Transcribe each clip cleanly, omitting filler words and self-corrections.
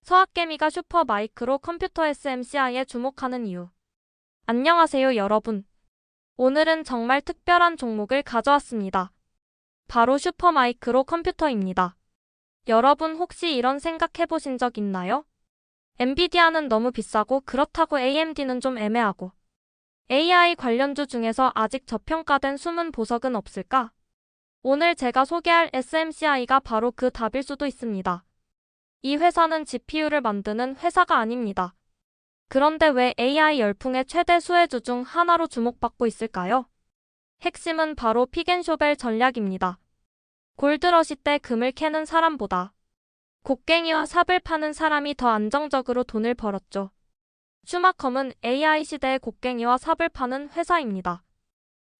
서학개미가 슈퍼 마이크로 컴퓨터 SMCI에 주목하는 이유. 안녕하세요 여러분. 오늘은 정말 특별한 종목을 가져왔습니다. 바로 슈퍼 마이크로 컴퓨터입니다. 여러분 혹시 이런 생각 해보신 적 있나요? 엔비디아는 너무 비싸고 그렇다고 AMD는 좀 애매하고 AI 관련주 중에서 아직 저평가된 숨은 보석은 없을까? 오늘 제가 소개할 SMCI가 바로 그 답일 수도 있습니다. 이 회사는 GPU를 만드는 회사가 아닙니다. 그런데 왜 AI 열풍의 최대 수혜주 중 하나로 주목받고 있을까요? 핵심은 바로 픽앤쇼벨 전략입니다. 골드러시 때 금을 캐는 사람보다 곡괭이와 삽을 파는 사람이 더 안정적으로 돈을 벌었죠. 슈마컴은 AI 시대의 곡괭이와 삽을 파는 회사입니다.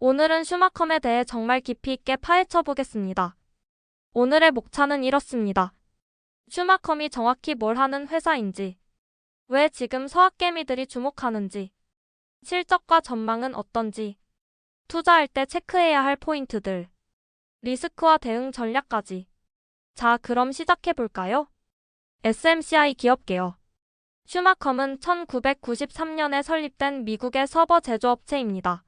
오늘은 슈마컴에 대해 정말 깊이 있게 파헤쳐 보겠습니다. 오늘의 목차는 이렇습니다. 슈마컴이 정확히 뭘 하는 회사인지, 왜 지금 서학개미들이 주목하는지, 실적과 전망은 어떤지, 투자할 때 체크해야 할 포인트들, 리스크와 대응 전략까지. 자, 그럼 시작해볼까요? SMCI 기업개요. 슈마컴은 1993년에 설립된 미국의 서버 제조업체입니다.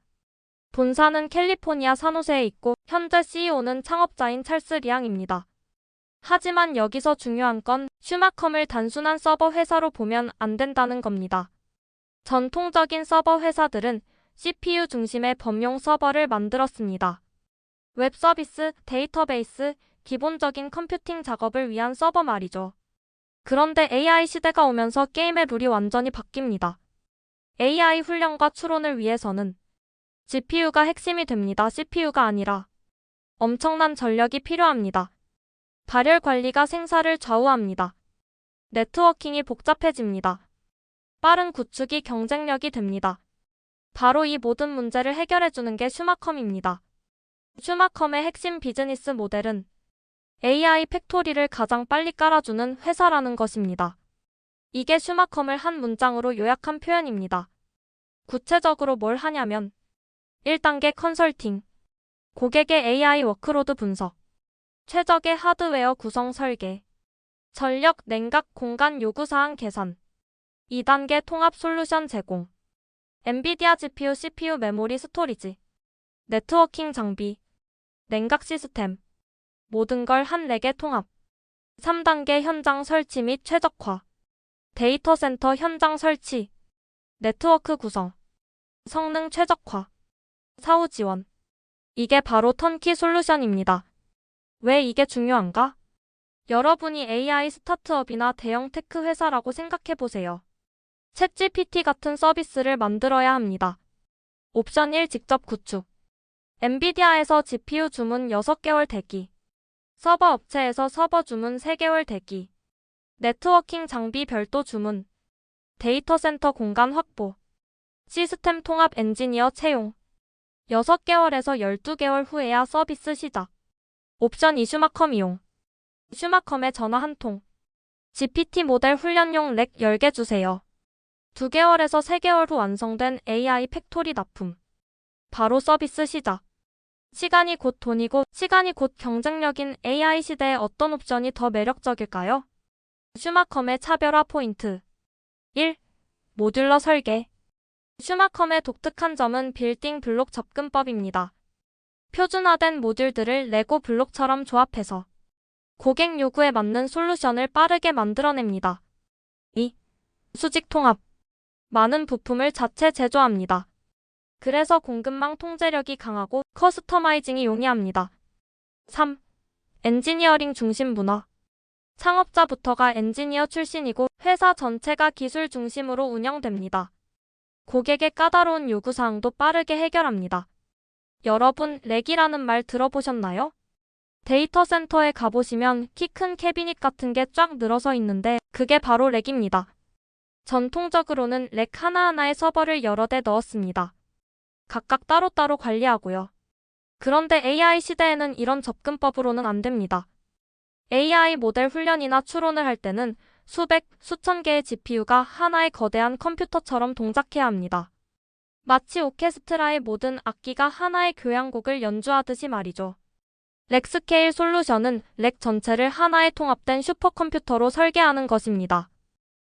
본사는 캘리포니아 산호세에 있고 현재 CEO는 창업자인 찰스 리앙입니다. 하지만 여기서 중요한 건 슈마컴을 단순한 서버 회사로 보면 안 된다는 겁니다. 전통적인 서버 회사들은 CPU 중심의 범용 서버를 만들었습니다. 웹 서비스, 데이터베이스, 기본적인 컴퓨팅 작업을 위한 서버 말이죠. 그런데 AI 시대가 오면서 게임의 룰이 완전히 바뀝니다. AI 훈련과 추론을 위해서는 GPU가 핵심이 됩니다. CPU가 아니라 엄청난 전력이 필요합니다. 발열 관리가 생사를 좌우합니다. 네트워킹이 복잡해집니다. 빠른 구축이 경쟁력이 됩니다. 바로 이 모든 문제를 해결해주는 게 슈마컴입니다. 슈마컴의 핵심 비즈니스 모델은 AI 팩토리를 가장 빨리 깔아주는 회사라는 것입니다. 이게 슈마컴을 한 문장으로 요약한 표현입니다. 구체적으로 뭘 하냐면 1단계 컨설팅, 고객의 AI 워크로드 분석, 최적의 하드웨어 구성 설계, 전력, 냉각, 공간 요구사항 계산, 2단계 통합 솔루션 제공, 엔비디아 GPU, CPU, 메모리, 스토리지, 네트워킹 장비, 냉각 시스템, 모든 걸 한 렉에 통합, 3단계 현장 설치 및 최적화, 데이터 센터 현장 설치, 네트워크 구성, 성능 최적화, 사후 지원. 이게 바로 턴키 솔루션입니다. 왜 이게 중요한가? 여러분이 AI 스타트업이나 대형 테크 회사라고 생각해보세요. 챗GPT 같은 서비스를 만들어야 합니다. 옵션 1 직접 구축. 엔비디아에서 GPU 주문 6개월 대기. 서버 업체에서 서버 주문 3개월 대기. 네트워킹 장비 별도 주문. 데이터 센터 공간 확보. 시스템 통합 엔지니어 채용. 6개월에서 12개월 후에야 서비스 시작. 옵션 2 슈마컴 이용. 슈마컴에 전화 한 통. GPT 모델 훈련용 렉 10개 주세요. 2개월에서 3개월 후 완성된 AI 팩토리 납품. 바로 서비스 시작. 시간이 곧 돈이고 시간이 곧 경쟁력인 AI 시대에 어떤 옵션이 더 매력적일까요? 슈마컴의 차별화 포인트. 1. 모듈러 설계. 슈마컴의 독특한 점은 빌딩 블록 접근법입니다. 표준화된 모듈들을 레고 블록처럼 조합해서 고객 요구에 맞는 솔루션을 빠르게 만들어냅니다. 2. 수직 통합. 많은 부품을 자체 제조합니다. 그래서 공급망 통제력이 강하고 커스터마이징이 용이합니다. 3. 엔지니어링 중심 문화. 창업자부터가 엔지니어 출신이고 회사 전체가 기술 중심으로 운영됩니다. 고객의 까다로운 요구사항도 빠르게 해결합니다. 여러분, 렉이라는 말 들어보셨나요? 데이터 센터에 가보시면 키 큰 캐비닛 같은 게 쫙 늘어서 있는데 그게 바로 렉입니다. 전통적으로는 렉 하나하나에 서버를 여러 대 넣었습니다. 각각 따로따로 관리하고요. 그런데 AI 시대에는 이런 접근법으로는 안 됩니다. AI 모델 훈련이나 추론을 할 때는 수백, 수천 개의 GPU가 하나의 거대한 컴퓨터처럼 동작해야 합니다. 마치 오케스트라의 모든 악기가 하나의 교향곡을 연주하듯이 말이죠. 렉스케일 솔루션은 렉 전체를 하나의 통합된 슈퍼컴퓨터로 설계하는 것입니다.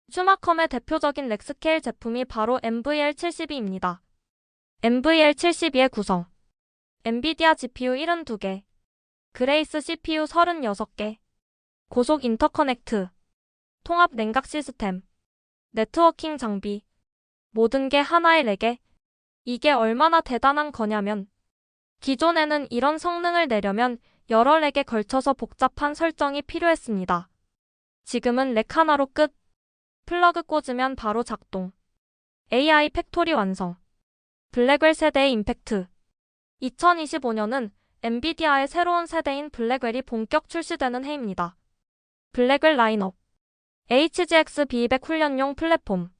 슈마컴의 대표적인 렉스케일 제품이 바로 NVL72입니다. NVL72의 구성: 엔비디아 GPU 72개, 그레이스 CPU 36개, 고속 인터커넥트, 통합 냉각 시스템, 네트워킹 장비, 모든 게 하나의 렉에. 이게 얼마나 대단한 거냐면, 기존에는 이런 성능을 내려면 여러 렉에 걸쳐서 복잡한 설정이 필요했습니다. 지금은 렉 하나로 끝. 플러그 꽂으면 바로 작동. AI 팩토리 완성. 블랙웰 세대의 임팩트. 2025년은 엔비디아의 새로운 세대인 블랙웰이 본격 출시되는 해입니다. 블랙웰 라인업: HGX B200 훈련용 플랫폼,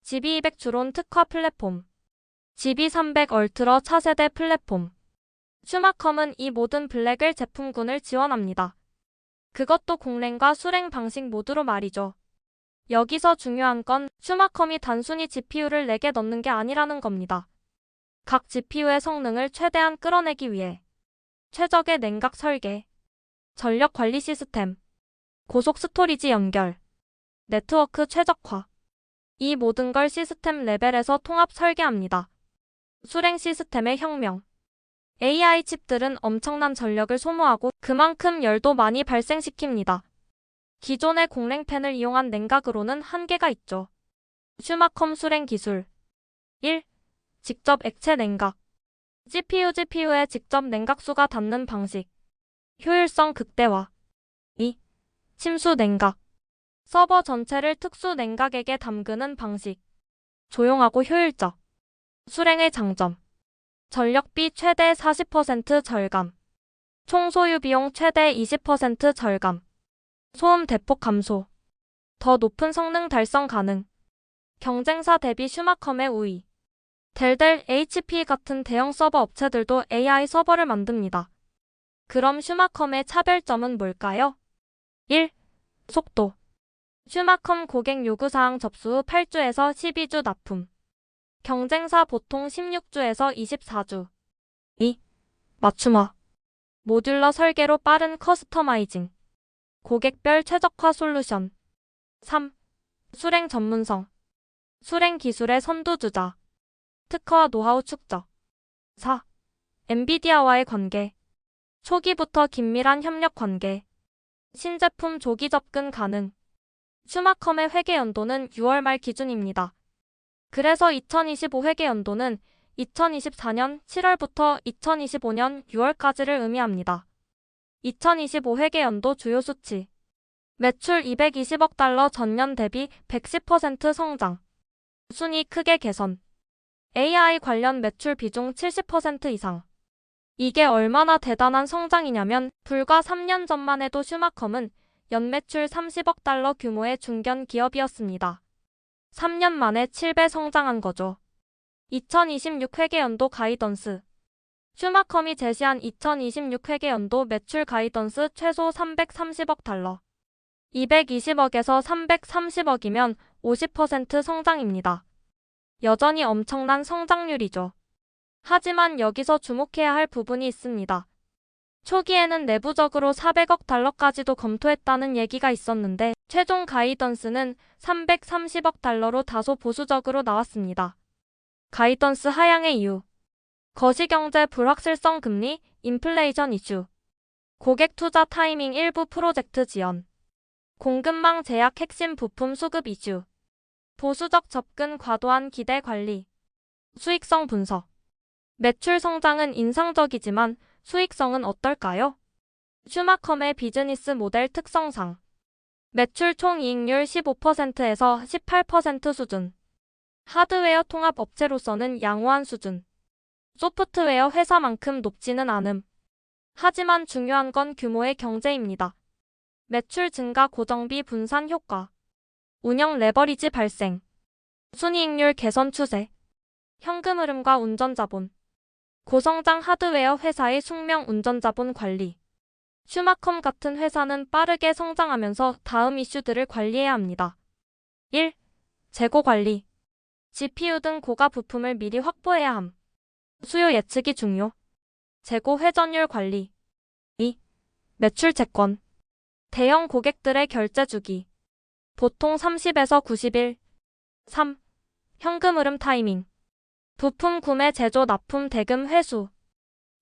GB200 주론 특화 플랫폼, GB300 얼트러 차세대 플랫폼. 슈마컴은 이 모든 블랙웰 제품군을 지원합니다. 그것도 공랭과 수랭 방식 모두로 말이죠. 여기서 중요한 건 슈마컴이 단순히 GPU를 4개 넣는 게 아니라는 겁니다. 각 GPU의 성능을 최대한 끌어내기 위해 최적의 냉각 설계, 전력 관리 시스템, 고속 스토리지 연결, 네트워크 최적화. 이 모든 걸 시스템 레벨에서 통합 설계합니다. 수랭 시스템의 혁명. AI 칩들은 엄청난 전력을 소모하고 그만큼 열도 많이 발생시킵니다. 기존의 공랭팬을 이용한 냉각으로는 한계가 있죠. 슈마컴 수랭 기술. 1. 직접 액체 냉각. GPU에 직접 냉각수가 닿는 방식. 효율성 극대화. 2. 침수 냉각. 서버 전체를 특수 냉각액에 담그는 방식. 조용하고 효율적. 수랭의 장점: 전력비 최대 40% 절감, 총 소유 비용 최대 20% 절감, 소음 대폭 감소, 더 높은 성능 달성 가능. 경쟁사 대비 슈마컴의 우위. 델, HP 같은 대형 서버 업체들도 AI 서버를 만듭니다. 그럼 슈마컴의 차별점은 뭘까요? 1. 속도. 슈마컴 고객 요구사항 접수 후 8주에서 12주 납품. 경쟁사 보통 16주에서 24주. 2. 맞춤화. 모듈러 설계로 빠른 커스터마이징. 고객별 최적화 솔루션. 3. 수랭 전문성. 수랭 기술의 선두주자. 특허와 노하우 축적. 4. 엔비디아와의 관계. 초기부터 긴밀한 협력 관계. 신제품 조기 접근 가능. 슈마컴의 회계 연도는 6월 말 기준입니다. 그래서 2025 회계 연도는 2024년 7월부터 2025년 6월까지를 의미합니다. 2025 회계 연도 주요 수치. 매출 220억 달러 전년 대비 110% 성장. 순이익 크게 개선. AI 관련 매출 비중 70% 이상. 이게 얼마나 대단한 성장이냐면 불과 3년 전만 해도 슈마컴은 연매출 30억 달러 규모의 중견 기업이었습니다. 3년 만에 7배 성장한 거죠. 2026 회계연도 가이던스. 슈마컴이 제시한 2026 회계연도 매출 가이던스 최소 330억 달러. 220억에서 330억이면 50% 성장입니다. 여전히 엄청난 성장률이죠. 하지만 여기서 주목해야 할 부분이 있습니다. 초기에는 내부적으로 400억 달러까지도 검토했다는 얘기가 있었는데 최종 가이던스는 330억 달러로 다소 보수적으로 나왔습니다. 가이던스 하향의 이유. 거시경제 불확실성 금리, 인플레이션 이슈. 고객 투자 타이밍 일부 프로젝트 지연. 공급망 제약 핵심 부품 수급 이슈. 보수적 접근 과도한 기대 관리. 수익성 분석. 매출 성장은 인상적이지만 수익성은 어떨까요? 슈마컴의 비즈니스 모델 특성상. 매출 총이익률 15%에서 18% 수준. 하드웨어 통합 업체로서는 양호한 수준. 소프트웨어 회사만큼 높지는 않음. 하지만 중요한 건 규모의 경제입니다. 매출 증가 고정비 분산 효과. 운영 레버리지 발생. 순이익률 개선 추세. 현금 흐름과 운전자본. 고성장 하드웨어 회사의 숙명 운전자본 관리. 슈마컴 같은 회사는 빠르게 성장하면서 다음 이슈들을 관리해야 합니다. 1. 재고 관리. GPU 등 고가 부품을 미리 확보해야 함. 수요 예측이 중요. 재고 회전율 관리. 2. 매출 채권. 대형 고객들의 결제 주기. 보통 30에서 90일. 3. 현금 흐름 타이밍. 부품 구매, 제조, 납품, 대금, 회수.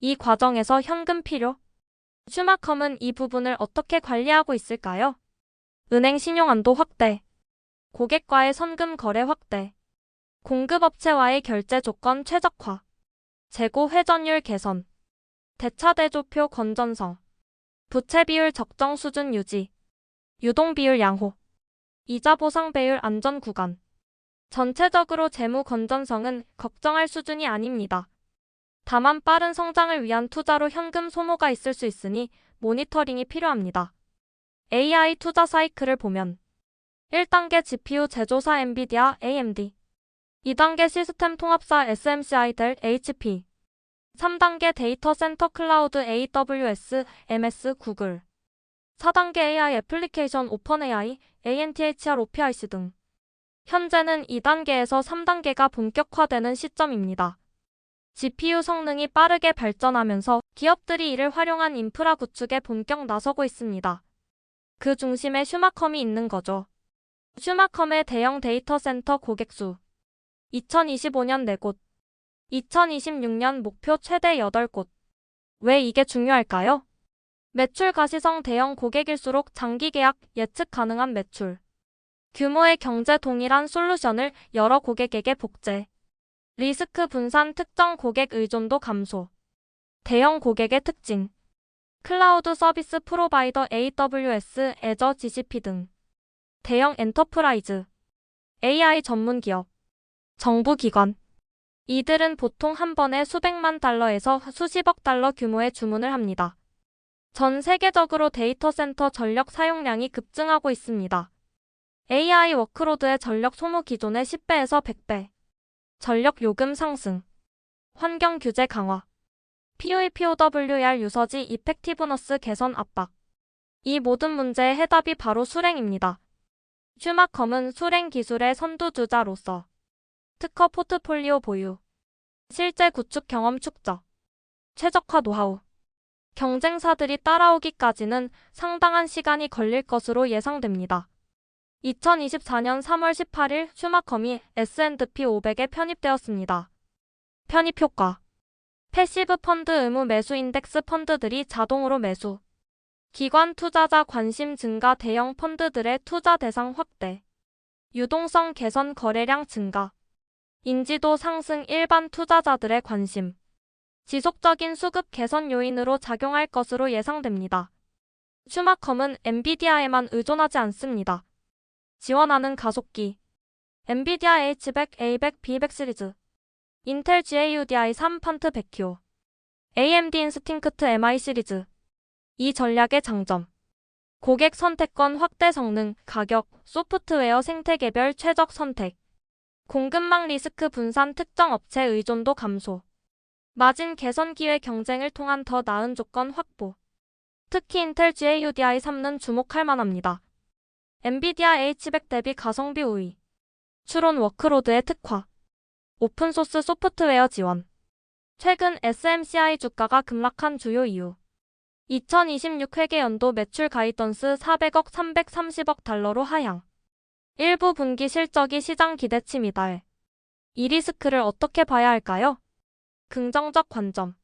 이 과정에서 현금 필요. 슈마컴은 이 부분을 어떻게 관리하고 있을까요? 은행 신용 안도 확대. 고객과의 선금 거래 확대. 공급업체와의 결제 조건 최적화. 재고 회전율 개선. 대차 대조표 건전성. 부채 비율 적정 수준 유지. 유동 비율 양호. 이자 보상 배율 안전 구간. 전체적으로 재무 건전성은 걱정할 수준이 아닙니다. 다만 빠른 성장을 위한 투자로 현금 소모가 있을 수 있으니 모니터링이 필요합니다. AI 투자 사이클을 보면 1단계 GPU 제조사 엔비디아 AMD, 2단계 시스템 통합사 SMCI 델 HP, 3단계 데이터 센터 클라우드 AWS MS 구글, 4단계 AI 애플리케이션 오픈 AI ANTHR OPIC 등. 현재는 2단계에서 3단계가 본격화되는 시점입니다. GPU 성능이 빠르게 발전하면서 기업들이 이를 활용한 인프라 구축에 본격 나서고 있습니다. 그 중심에 슈마컴이 있는 거죠. 슈마컴의 대형 데이터 센터 고객 수 2025년 4곳, 2026년 목표 최대 8곳. 왜 이게 중요할까요? 매출 가시성 대형 고객일수록 장기 계약 예측 가능한 매출. 규모의 경제 동일한 솔루션을 여러 고객에게 복제. 리스크 분산 특정 고객 의존도 감소. 대형 고객의 특징. 클라우드 서비스 프로바이더 AWS, 애저, GCP 등. 대형 엔터프라이즈. AI 전문 기업. 정부 기관. 이들은 보통 한 번에 수백만 달러에서 수십억 달러 규모의 주문을 합니다. 전 세계적으로 데이터 센터 전력 사용량이 급증하고 있습니다. AI 워크로드의 전력 소모 기존의 10배에서 100배. 전력 요금 상승. 환경 규제 강화. POWR 유서지 이펙티브너스 개선 압박. 이 모든 문제의 해답이 바로 수랭입니다. 슈마컴은 수랭 기술의 선두주자로서 특허 포트폴리오 보유, 실제 구축 경험 축적, 최적화 노하우. 경쟁사들이 따라오기까지는 상당한 시간이 걸릴 것으로 예상됩니다. 2024년 3월 18일 슈마컴이 S&P 500에 편입되었습니다. 편입 효과. 패시브 펀드 의무 매수 인덱스 펀드들이 자동으로 매수. 기관 투자자 관심 증가, 대형 펀드들의 투자 대상 확대. 유동성 개선, 거래량 증가. 인지도 상승, 일반 투자자들의 관심. 지속적인 수급 개선 요인으로 작용할 것으로 예상됩니다. 슈마컴은 엔비디아에만 의존하지 않습니다. 지원하는 가속기. 엔비디아 H100, A100, B100 시리즈. 인텔 GAUDI 3 펀트 100kg. AMD 인스팅크트 MI 시리즈. 이 전략의 장점. 고객 선택권 확대, 성능, 가격, 소프트웨어 생태계별 최적 선택. 공급망 리스크 분산, 특정 업체 의존도 감소. 마진 개선 기회, 경쟁을 통한 더 나은 조건 확보. 특히 인텔 GAUDI 3는 주목할 만합니다. 엔비디아 H100 대비 가성비 우위. 추론 워크로드의 특화. 오픈소스 소프트웨어 지원. 최근 SMCI 주가가 급락한 주요 이유. 2026 회계연도 매출 가이던스 400억 330억 달러로 하향. 일부 분기 실적이 시장 기대치 미달. 이 리스크를 어떻게 봐야 할까요? 긍정적 관점.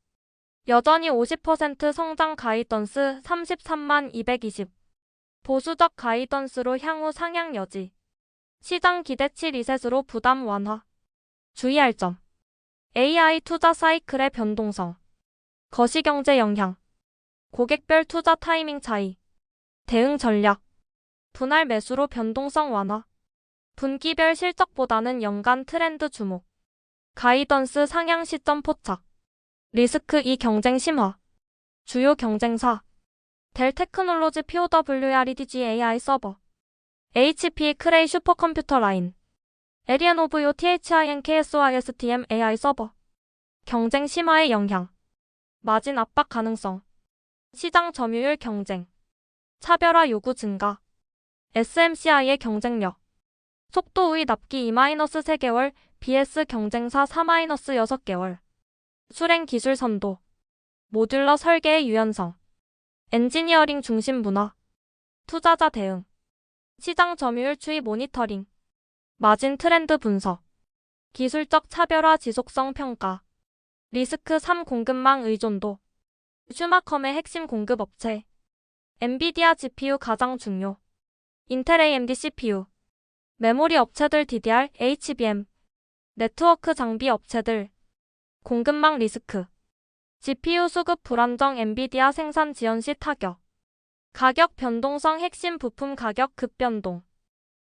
여전히 50% 성장 가이던스 33만 220. 보수적 가이던스로 향후 상향 여지. 시장 기대치 리셋으로 부담 완화. 주의할 점. AI 투자 사이클의 변동성. 거시경제 영향. 고객별 투자 타이밍 차이. 대응 전략. 분할 매수로 변동성 완화. 분기별 실적보다는 연간 트렌드 주목. 가이던스 상향 시점 포착. 리스크 2 경쟁 심화. 주요 경쟁사. 델 테크놀로지 POWR EDG AI 서버. HP 크레이 슈퍼컴퓨터 라인. 에리엔오브요 THIN KSOISTM AI 서버. 경쟁 심화의 영향. 마진 압박 가능성. 시장 점유율 경쟁. 차별화 요구 증가. SMCI의 경쟁력. 속도 우위 납기 2-3개월, BS 경쟁사 4-6개월. 수랭 기술 선도. 모듈러 설계의 유연성. 엔지니어링 중심 문화. 투자자 대응. 시장 점유율 추이 모니터링, 마진 트렌드 분석, 기술적 차별화 지속성 평가, 리스크 3 공급망 의존도, 슈마컴의 핵심 공급업체, 엔비디아 GPU 가장 중요, 인텔 AMD CPU, 메모리 업체들 DDR, HBM, 네트워크 장비 업체들, 공급망 리스크, GPU 수급 불안정 엔비디아 생산 지연 시 타격, 가격 변동성 핵심 부품 가격 급변동,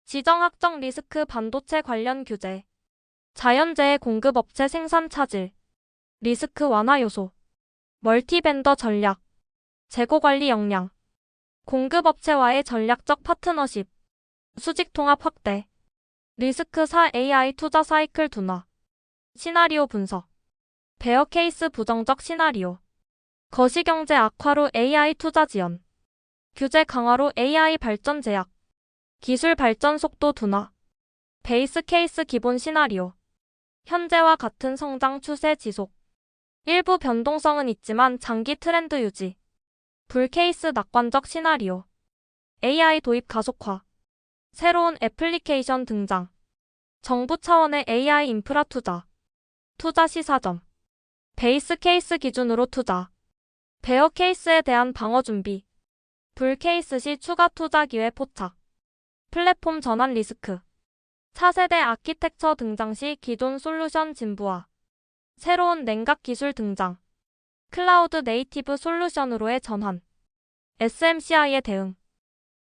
지정 확정 리스크 반도체 관련 규제, 자연재해 공급업체 생산 차질, 리스크 완화 요소, 멀티벤더 전략, 재고 관리 역량, 공급업체와의 전략적 파트너십, 수직 통합 확대, 리스크 4 AI 투자 사이클 둔화, 시나리오 분석, 베어 케이스 부정적 시나리오, 거시경제 악화로 AI 투자 지연, 규제 강화로 AI 발전 제약, 기술 발전 속도 둔화, 베이스 케이스 기본 시나리오, 현재와 같은 성장 추세 지속, 일부 변동성은 있지만 장기 트렌드 유지, 불 케이스 낙관적 시나리오, AI 도입 가속화, 새로운 애플리케이션 등장, 정부 차원의 AI 인프라 투자, 투자 시사점, 베이스 케이스 기준으로 투자, 베어 케이스에 대한 방어 준비, 불 케이스 시 추가 투자 기회 포착, 플랫폼 전환 리스크, 차세대 아키텍처 등장 시 기존 솔루션 진부화, 새로운 냉각 기술 등장, 클라우드 네이티브 솔루션으로의 전환, SMCI의 대응,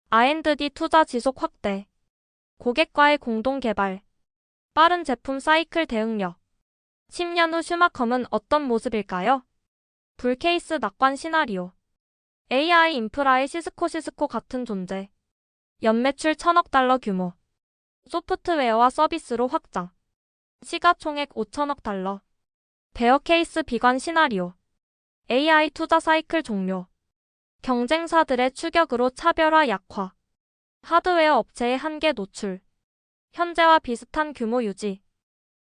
R&D 투자 지속 확대, 고객과의 공동 개발, 빠른 제품 사이클 대응력, 10년 후 슈마컴은 어떤 모습일까요? 불케이스 낙관 시나리오, AI 인프라의 시스코 같은 존재, 연매출 1000억 달러 규모, 소프트웨어와 서비스로 확장, 시가총액 5천억 달러, 베어 케이스 비관 시나리오, AI 투자 사이클 종료, 경쟁사들의 추격으로 차별화 약화, 하드웨어 업체의 한계 노출, 현재와 비슷한 규모 유지,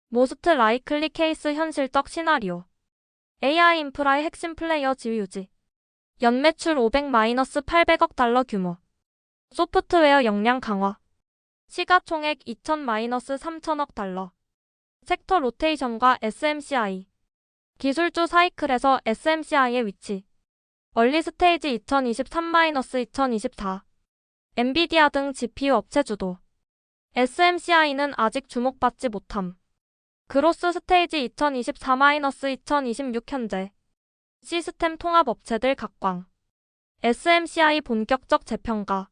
모스트 라이클리 케이스 현실적 시나리오, AI 인프라의 핵심 플레이어 지위 유지, 연매출 500-800억 달러 규모, 소프트웨어 역량 강화, 시가총액 2000-3000억 달러, 섹터 로테이션과 SMCI, 기술주 사이클에서 SMCI의 위치, 얼리 스테이지 2023-2024, 엔비디아 등 GPU 업체 주도, SMCI는 아직 주목받지 못함. 그로스 스테이지 2024-2026 현재, 시스템 통합 업체들 각광, SMCI 본격적 재평가,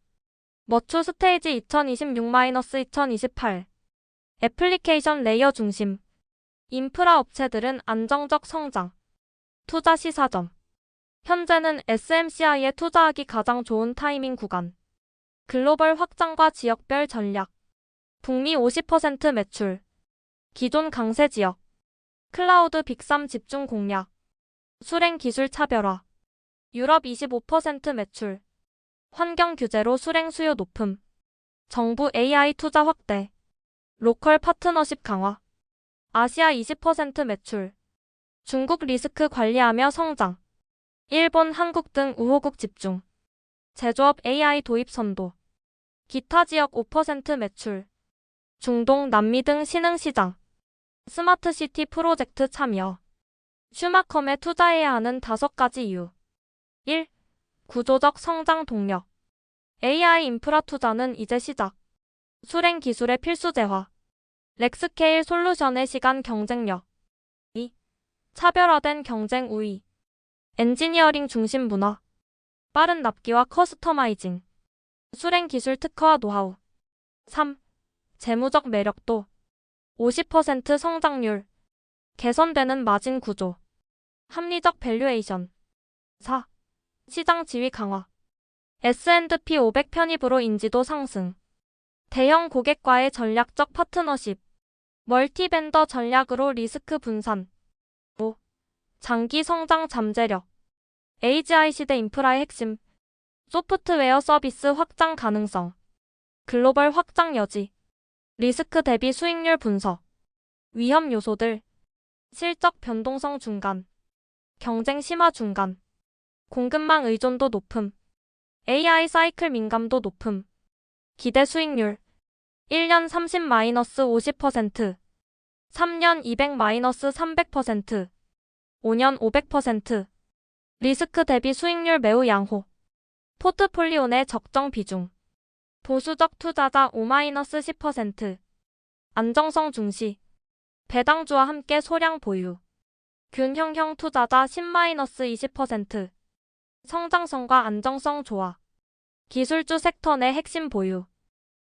머추 스테이지 2026-2028, 애플리케이션 레이어 중심, 인프라 업체들은 안정적 성장, 투자 시사점, 현재는 SMCI에 투자하기 가장 좋은 타이밍 구간, 글로벌 확장과 지역별 전략, 북미 50% 매출, 기존 강세 지역, 클라우드 빅3 집중 공략, 수랭 기술 차별화, 유럽 25% 매출, 환경 규제로 수랭 수요 높음, 정부 AI 투자 확대, 로컬 파트너십 강화, 아시아 20% 매출, 중국 리스크 관리하며 성장, 일본, 한국 등 우호국 집중, 제조업 AI 도입 선도, 기타 지역 5% 매출, 중동, 남미 등 신흥시장, 스마트시티 프로젝트 참여, 슈마컴에 투자해야 하는 5가지 이유. 1. 구조적 성장 동력, AI 인프라 투자는 이제 시작, 수랭 기술의 필수제화, 렉스케일 솔루션의 시간 경쟁력. 2. 차별화된 경쟁 우위, 엔지니어링 중심 문화, 빠른 납기와 커스터마이징, 수랭 기술 특허와 노하우. 3. 재무적 매력도, 50% 성장률, 개선되는 마진 구조, 합리적 밸류에이션. 4. 시장 지위 강화, S&P 500 편입으로 인지도 상승, 대형 고객과의 전략적 파트너십, 멀티벤더 전략으로 리스크 분산. 5. 장기 성장 잠재력, AGI 시대 인프라의 핵심, 소프트웨어 서비스 확장 가능성, 글로벌 확장 여지, 리스크 대비 수익률 분석, 위험 요소들, 실적 변동성 중간, 경쟁 심화 중간, 공급망 의존도 높음, AI 사이클 민감도 높음, 기대 수익률 1년 30-50%, 3년 200-300%, 5년 500%. 리스크 대비 수익률 매우 양호. 포트폴리오 내 적정 비중. 보수적 투자자 5-10%. 안정성 중시. 배당주와 함께 소량 보유. 균형형 투자자 10-20%. 성장성과 안정성 조화. 기술주 섹터 내 핵심 보유.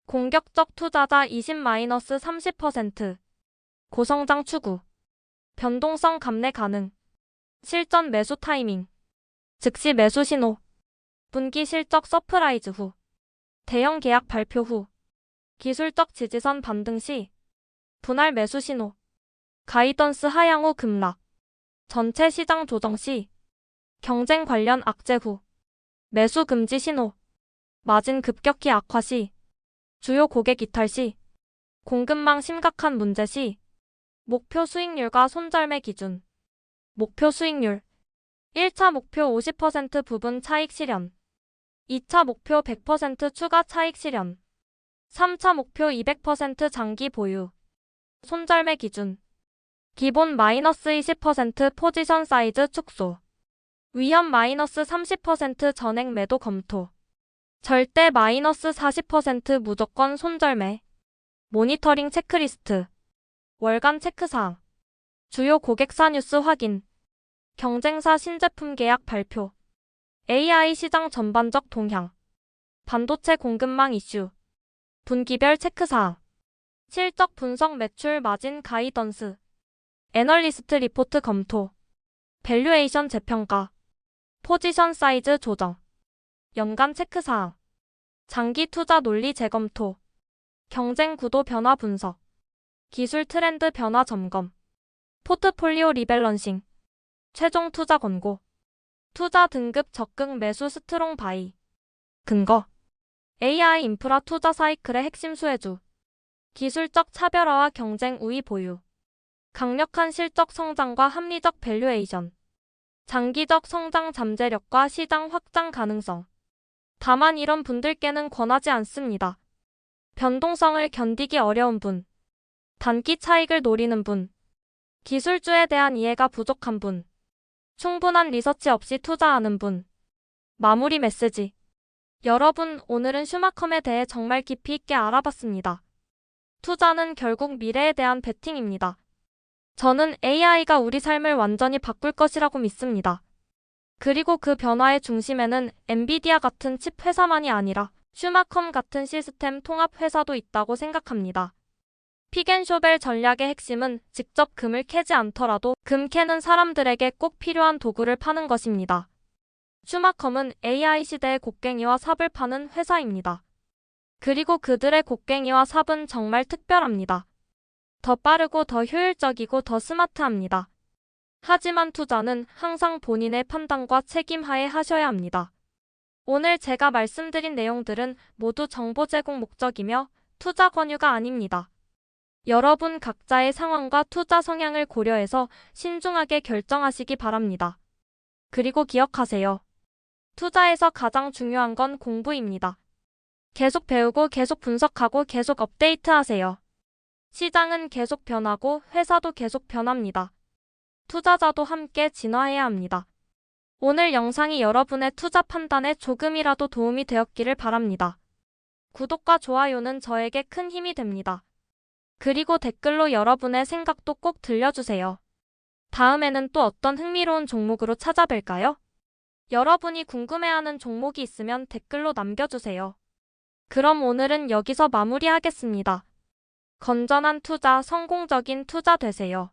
공격적 투자자 20-30%. 고성장 추구. 변동성 감내 가능. 실전 매수 타이밍. 즉시 매수 신호. 분기 실적 서프라이즈 후. 대형 계약 발표 후. 기술적 지지선 반등 시. 분할 매수 신호. 가이던스 하향 후 급락. 전체 시장 조정 시. 경쟁 관련 악재 후. 매수 금지 신호. 마진 급격히 악화 시. 주요 고객 이탈 시. 공급망 심각한 문제 시. 목표 수익률과 손절매 기준. 목표 수익률 1차 목표 50% 부분 차익 실현. 2차 목표 100% 추가 차익 실현. 3차 목표 200% 장기 보유. 손절매 기준. 기본 -20% 포지션 사이즈 축소. 위험 -30% 전액 매도 검토. 절대 -40% 무조건 손절매. 모니터링 체크리스트. 월간 체크사항. 주요 고객사 뉴스 확인. 경쟁사 신제품 계약 발표. AI 시장 전반적 동향. 반도체 공급망 이슈. 분기별 체크사항. 실적 분석 매출 마진 가이던스. 애널리스트 리포트 검토. 밸류에이션 재평가. 포지션 사이즈 조정. 연간 체크사항. 장기 투자 논리 재검토. 경쟁 구도 변화 분석. 기술 트렌드 변화 점검. 포트폴리오 리밸런싱. 최종 투자 권고. 투자 등급 적극 매수 스트롱 바이. 근거. AI 인프라 투자 사이클의 핵심 수혜주. 기술적 차별화와 경쟁 우위 보유. 강력한 실적 성장과 합리적 밸류에이션. 장기적 성장 잠재력과 시장 확장 가능성. 다만 이런 분들께는 권하지 않습니다. 변동성을 견디기 어려운 분. 단기 차익을 노리는 분. 기술주에 대한 이해가 부족한 분. 충분한 리서치 없이 투자하는 분. 마무리 메시지. 여러분, 오늘은 슈마컴에 대해 정말 깊이 있게 알아봤습니다. 투자는 결국 미래에 대한 베팅입니다. 저는 AI가 우리 삶을 완전히 바꿀 것이라고 믿습니다. 그리고 그 변화의 중심에는 엔비디아 같은 칩 회사만이 아니라 슈마컴 같은 시스템 통합 회사도 있다고 생각합니다. 픽앤쇼벨 전략의 핵심은 직접 금을 캐지 않더라도 금 캐는 사람들에게 꼭 필요한 도구를 파는 것입니다. 슈마컴은 AI 시대의 곡괭이와 삽을 파는 회사입니다. 그리고 그들의 곡괭이와 삽은 정말 특별합니다. 더 빠르고 더 효율적이고 더 스마트합니다. 하지만 투자는 항상 본인의 판단과 책임하에 하셔야 합니다. 오늘 제가 말씀드린 내용들은 모두 정보 제공 목적이며 투자 권유가 아닙니다. 여러분 각자의 상황과 투자 성향을 고려해서 신중하게 결정하시기 바랍니다. 그리고 기억하세요. 투자에서 가장 중요한 건 공부입니다. 계속 배우고 계속 분석하고 계속 업데이트하세요. 시장은 계속 변하고 회사도 계속 변합니다. 투자자도 함께 진화해야 합니다. 오늘 영상이 여러분의 투자 판단에 조금이라도 도움이 되었기를 바랍니다. 구독과 좋아요는 저에게 큰 힘이 됩니다. 그리고 댓글로 여러분의 생각도 꼭 들려주세요. 다음에는 또 어떤 흥미로운 종목으로 찾아뵐까요? 여러분이 궁금해하는 종목이 있으면 댓글로 남겨주세요. 그럼 오늘은 여기서 마무리하겠습니다. 건전한 투자, 성공적인 투자 되세요.